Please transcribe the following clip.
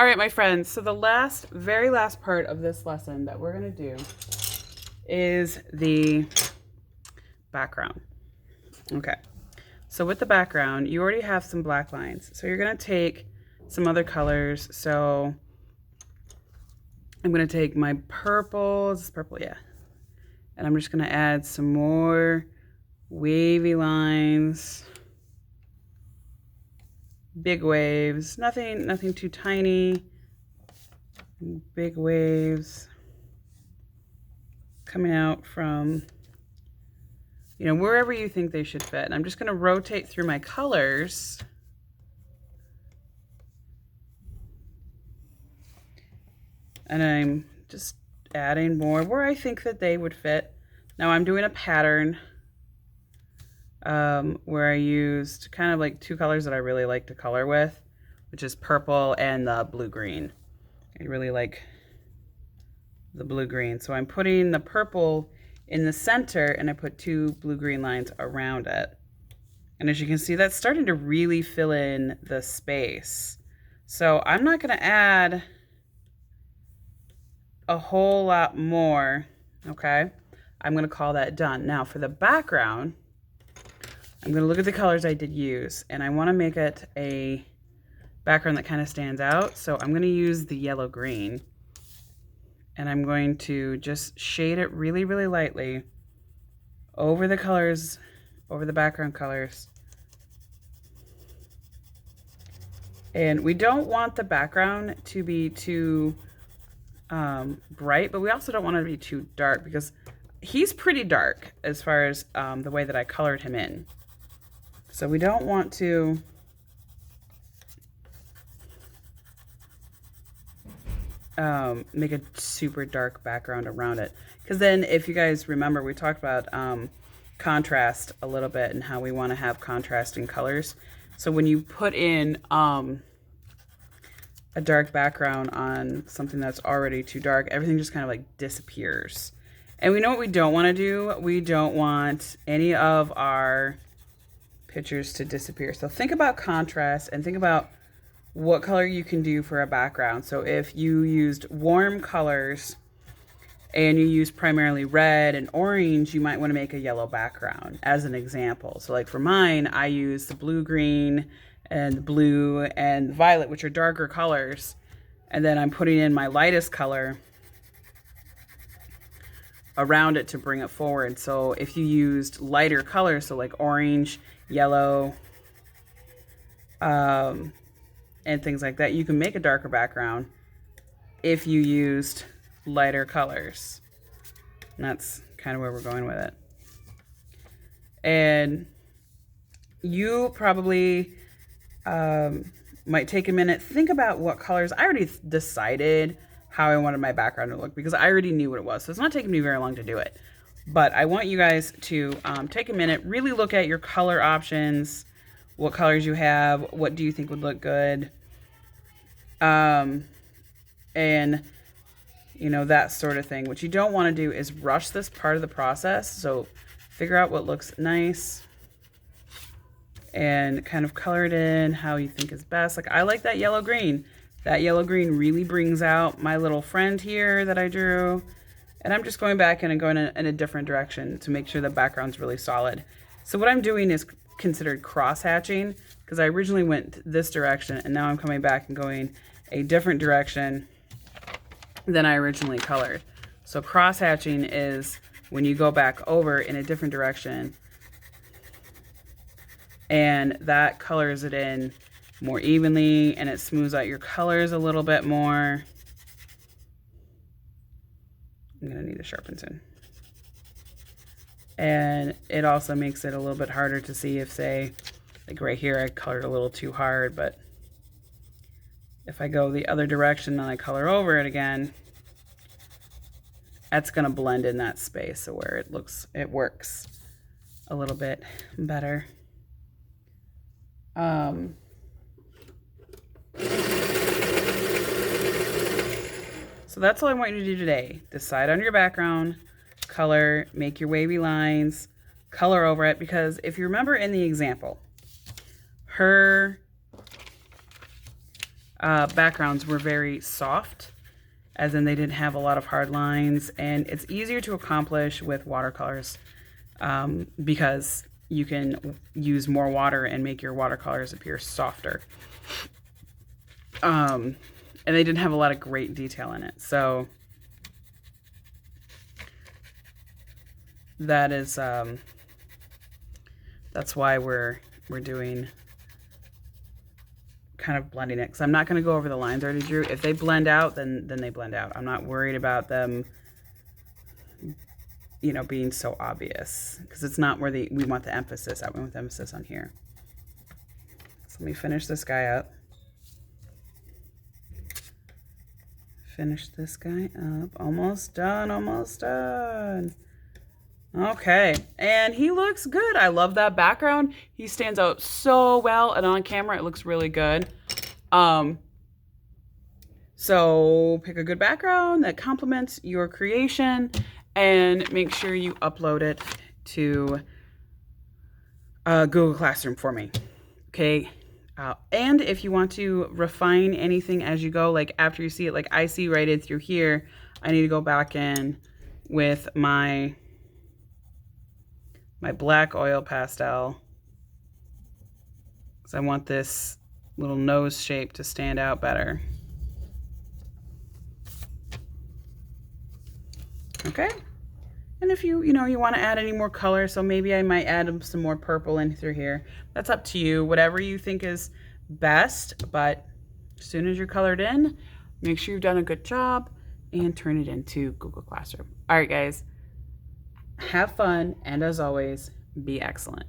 All right, my friends. So the very last part of this lesson that we're going to do is the background. Okay. So with the background, you already have some black lines. So you're going to take some other colors. So I'm going to take my purple. Is this purple? Yeah. And I'm just going to add some more wavy lines. Big waves, nothing too tiny. Big waves coming out from, wherever you think they should fit. And I'm just going to rotate through my colors. And I'm just adding more where I think that they would fit. Now I'm doing a pattern where I used kind of like two colors that I really like to color with, which is purple and the blue-green. I really like the blue-green. So I'm putting the purple in the center and I put two blue-green lines around it. And as you can see, that's starting to really fill in the space. So I'm not going to add a whole lot more, okay? I'm going to call that done. Now for the background, I'm going to look at the colors I did use, and I want to make it a background that kind of stands out. So I'm going to use the yellow-green, and I'm going to just shade it really, really lightly over the colors, over the background colors. And we don't want the background to be too bright, but we also don't want it to be too dark because he's pretty dark as far as the way that I colored him in. So we don't want to make a super dark background around it. Because then if you guys remember, we talked about contrast a little bit and how we want to have contrasting colors. So when you put in a dark background on something that's already too dark, everything just kind of like disappears. And we know what we don't want to do. We don't want any of our pictures to disappear. So think about contrast and think about what color you can do for a background. So if you used warm colors and you use primarily red and orange, you might want to make a yellow background as an example. So like for mine, I use the blue-green and blue and violet, which are darker colors. And then I'm putting in my lightest color around it to bring it forward. So if you used lighter colors, so like orange, yellow, and things like that, you can make a darker background if you used lighter colors. And that's kind of where we're going with it. And you probably might take a minute, think about what colors. I already decided how I wanted my background to look because I already knew what it was. So it's not taking me very long to do it. But I want you guys to take a minute, really look at your color options, what colors you have, what do you think would look good, and that sort of thing. What you don't want to do is rush this part of the process. So figure out what looks nice and kind of color it in how you think is best. Like I like that yellow-green. That yellow-green really brings out my little friend here that I drew. And I'm just going back and going in a different direction to make sure the background's really solid. So what I'm doing is considered cross-hatching because I originally went this direction and now I'm coming back and going a different direction than I originally colored. So cross-hatching is when you go back over in a different direction and that colors it in more evenly and it smooths out your colors a little bit more. I'm going to need a sharpen soon. And it also makes it a little bit harder to see if, say, like right here I colored a little too hard, but if I go the other direction and I color over it again, that's going to blend in that space so where it works a little bit better. So that's all I want you to do today. Decide on your background, color, make your wavy lines, color over it, because if you remember in the example, her backgrounds were very soft, as in they didn't have a lot of hard lines, and it's easier to accomplish with watercolors because you can use more water and make your watercolors appear softer. And they didn't have a lot of great detail in it, so that is that's why we're doing kind of blending it, because I'm not going to go over the lines I already drew. If they blend out, then they blend out. I'm not worried about them, you know, being so obvious, because it's not where we want the emphasis. I want the emphasis on here. So let me finish this guy up. Finish this guy up. Almost done, almost done. Okay, and he looks good. I love that background. He stands out so well, and on camera it looks really good. So pick a good background that complements your creation, and make sure you upload it to Google Classroom for me. Okay. And if you want to refine anything as you go, like after you see it, like I see right in through here, I need to go back in with my black oil pastel, because I want this little nose shape to stand out better. Okay. And if you want to add any more color, so maybe I might add some more purple in through here. That's up to you, whatever you think is best. But as soon as you're colored in, make sure you've done a good job and turn it into Google Classroom. All right, guys, have fun. And as always, be excellent.